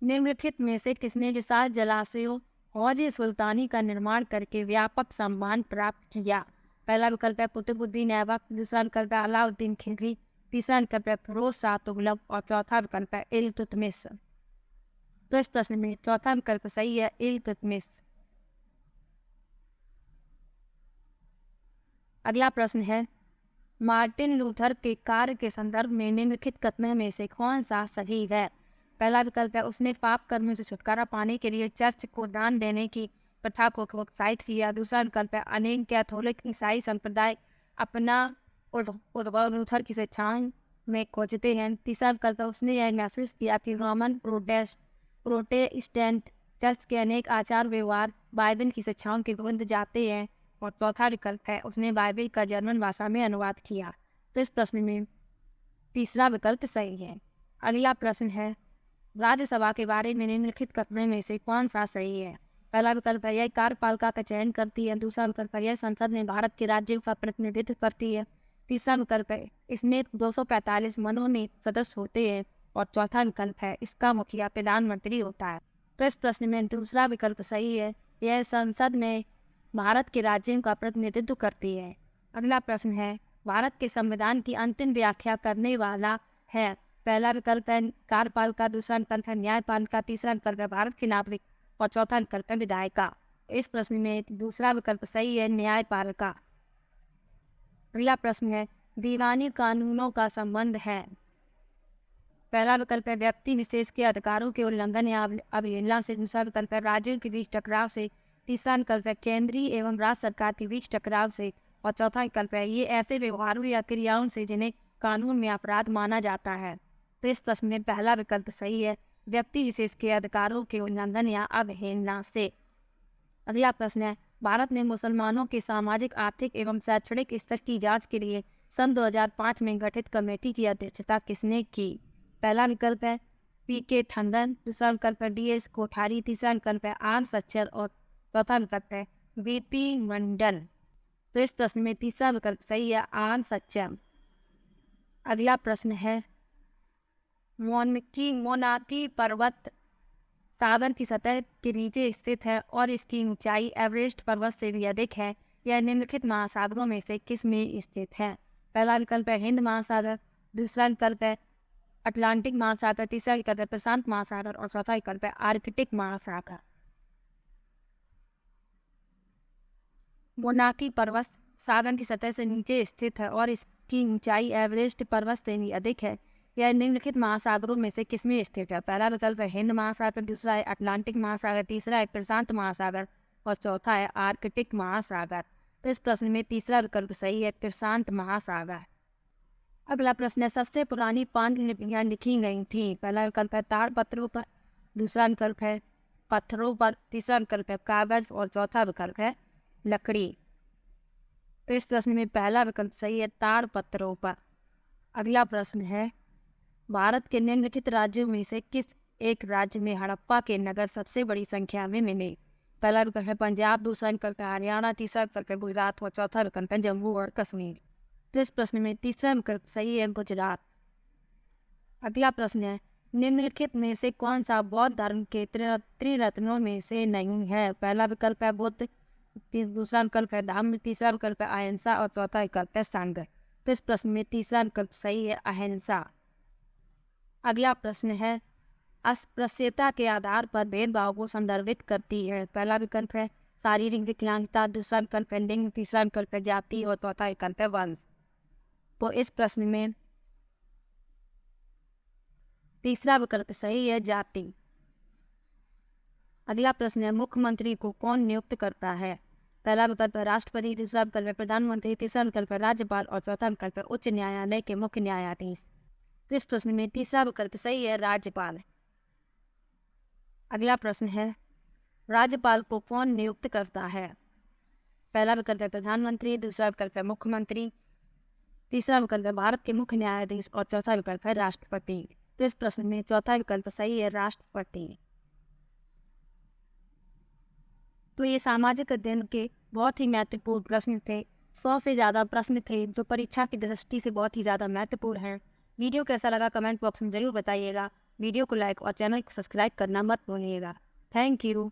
निम्नलिखित में से किसने विशाल जलाशयों हौज सुल्तानी का निर्माण करके व्यापक सम्मान प्राप्त किया? पहला विकल्प है कुतुबुद्दीन ऐबक, दूसरा विकल्प है अलाउद्दीन खिलजी, तीसरा विकल्प है फिरोज शाह तुगलक और चौथा विकल्प है इल्तुतमिश। तो इस प्रश्न में चौथा विकल्प सही है, इल्तुतमिश। अगला प्रश्न है, मार्टिन लूथर के कार्य के संदर्भ में निम्नलिखित कथनों में से कौन सा सही है? पहला विकल्प है उसने पाप कर्म से छुटकारा पाने के लिए चर्च को दान देने की प्रथा को प्रोत्साहित किया। दूसरा विकल्प है अनेक कैथोलिक ईसाई संप्रदाय अपना उद्भव लूथर की शिक्षाओं में खोजते हैं। तीसरा विकल्प है उसने यह महसूस किया कि रोमन प्रोटेस्टेंट चर्च के अनेक आचार व्यवहार बाइबल की शिक्षाओं के विरुद्ध जाते हैं। और चौथा विकल्प है उसने बाइबल का जर्मन भाषा में अनुवाद किया। तो इस प्रश्न में तीसरा विकल्प सही है। अगला प्रश्न है, राज्यसभा के बारे में निम्नलिखित कथनों में से कौन सा सही है? पहला विकल्प है यह कार्यपालिका का चयन करती है। दूसरा विकल्प है यह संसद में भारत के राज्यों का प्रतिनिधित्व करती है। तीसरा विकल्प है इसमें 245 मनोनीत सदस्य होते हैं। और चौथा विकल्प है इसका मुखिया प्रधानमंत्री होता है। तो इस प्रश्न में दूसरा विकल्प सही है, यह संसद में भारत के राज्यों का प्रतिनिधित्व करती है। अगला प्रश्न है, भारत के संविधान की अंतिम व्याख्या करने वाला है? पहला विकल्प है कार्यपालिका, दूसरा विकल्प है न्यायपालिका, तीसरा विकल्प है भारत के नागरिक और चौथा विकल्प है विधायिका। इस प्रश्न में दूसरा विकल्प सही है, न्यायपालिका। अगला प्रश्न है, दीवानी कानूनों का संबंध है? पहला विकल्प है व्यक्ति विशेष के अधिकारों के उल्लंघन या अवहेलना से। दूसरा विकल्प है राज्यों के बीच टकराव से। तीसरा विकल्प है केंद्रीय एवं राज्य सरकार के बीच टकराव से। और चौथा विकल्प है ये ऐसे व्यवहारों या क्रियाओं से जिन्हें कानून में अपराध माना जाता है। तो इस प्रश्न में पहला विकल्प सही है, व्यक्ति विशेष के अधिकारों के उल्लंघन या अवहेलना से। अगला प्रश्न है, भारत में मुसलमानों के सामाजिक, आर्थिक एवं शैक्षणिक स्तर की जांच के लिए सन 2005 में गठित कमेटी की अध्यक्षता किसने की? पहला विकल्प है पीके ठंगन, दूसरा विकल्प है डीएस कोठारी, तीसरा विकल्प है आर सच्चर और चौथा विकल्प है बीपी मंडल। तो इस प्रश्न में तीसरा विकल्प सही है, आर सच्चर। अगला प्रश्न है, मोनाकी पर्वत सागर की सतह के नीचे स्थित है और इसकी ऊंचाई एवरेस्ट पर्वत से भी अधिक है। यह निम्नलिखित महासागरों में से किस में स्थित है? पहला विकल्प है हिंद महासागर, दूसरा विकल्प है अटलांटिक महासागर, तीसरा विकल्प है प्रशांत महासागर और चौथा विकल्प है आर्कटिक महासागर। मोनाकी पर्वत सागर की सतह से नीचे स्थित है और इसकी ऊंचाई एवरेस्ट पर्वत से भी अधिक है। यह निम्नलिखित महासागरों में से किसमें स्थित है? पहला विकल्प है हिंद महासागर, दूसरा है अटलांटिक महासागर, तीसरा है प्रशांत महासागर और चौथा है आर्कटिक महासागर। तो इस प्रश्न में तीसरा विकल्प सही है, प्रशांत महासागर। अगला प्रश्न है, सबसे पुरानी पांडुलिपियां लिखी गई थी? पहला विकल्प है ताड़पत्रों पर, दूसरा विकल्प है पत्थरों पर, तीसरा विकल्प है कागज और चौथा विकल्प है लकड़ी। तो इस प्रश्न में पहला विकल्प सही है, ताड़पत्रों पर। अगला प्रश्न है, भारत के निम्नलिखित राज्यों में से किस एक राज्य में हड़प्पा के नगर सबसे बड़ी संख्या में मिले? पहला विकल्प है पंजाब, दूसरा विकल्प है हरियाणा, तीसरा विकल्प है गुजरात और चौथा विकल्प है जम्मू और कश्मीर। तो इस प्रश्न में तीसरा विकल्प सही है, गुजरात। अगला प्रश्न है, निम्नलिखित में से कौन सा बौद्ध धर्म के त्रिरत्नों में से नहीं है? पहला विकल्प है बुद्ध, दूसरा विकल्प है धम्म, तीसरा विकल्प है अहिंसा और चौथा विकल्प है संघ। तो इस प्रश्न में तीसरा विकल्प सही है, अहिंसा। अगला प्रश्न है, अस्पृश्यता के आधार पर भेदभाव को संदर्भित करती है? पहला विकल्प है शारीरिक विकलांगता, दूसरा विकल्प है लिंग, तीसरा विकल्प है जाति और चौथा विकल्प है वंश। तो इस प्रश्न में तीसरा विकल्प सही है, जाति। अगला प्रश्न है, मुख्यमंत्री को कौन नियुक्त करता है? पहला विकल्प है राष्ट्रपति, दूसरा विकल्प है प्रधानमंत्री, तीसरा विकल्प है राज्यपाल और चौथा विकल्प है उच्च न्यायालय के मुख्य न्यायाधीश। तो इस प्रश्न में तीसरा विकल्प सही है, राज्यपाल। अगला प्रश्न है, राज्यपाल को कौन नियुक्त करता है? पहला विकल्प है प्रधानमंत्री, दूसरा विकल्प है मुख्यमंत्री, तीसरा विकल्प है भारत के मुख्य न्यायाधीश और चौथा विकल्प है राष्ट्रपति। तो इस प्रश्न में चौथा विकल्प सही है, राष्ट्रपति। तो ये सामाजिक अध्ययन के बहुत ही महत्वपूर्ण प्रश्न थे। 100 से ज़्यादा प्रश्न थे जो परीक्षा की दृष्टि से बहुत ही ज़्यादा महत्वपूर्ण हैं। वीडियो कैसा लगा कमेंट बॉक्स में ज़रूर बताइएगा। वीडियो को लाइक और चैनल को सब्सक्राइब करना मत भूलिएगा। Thank you.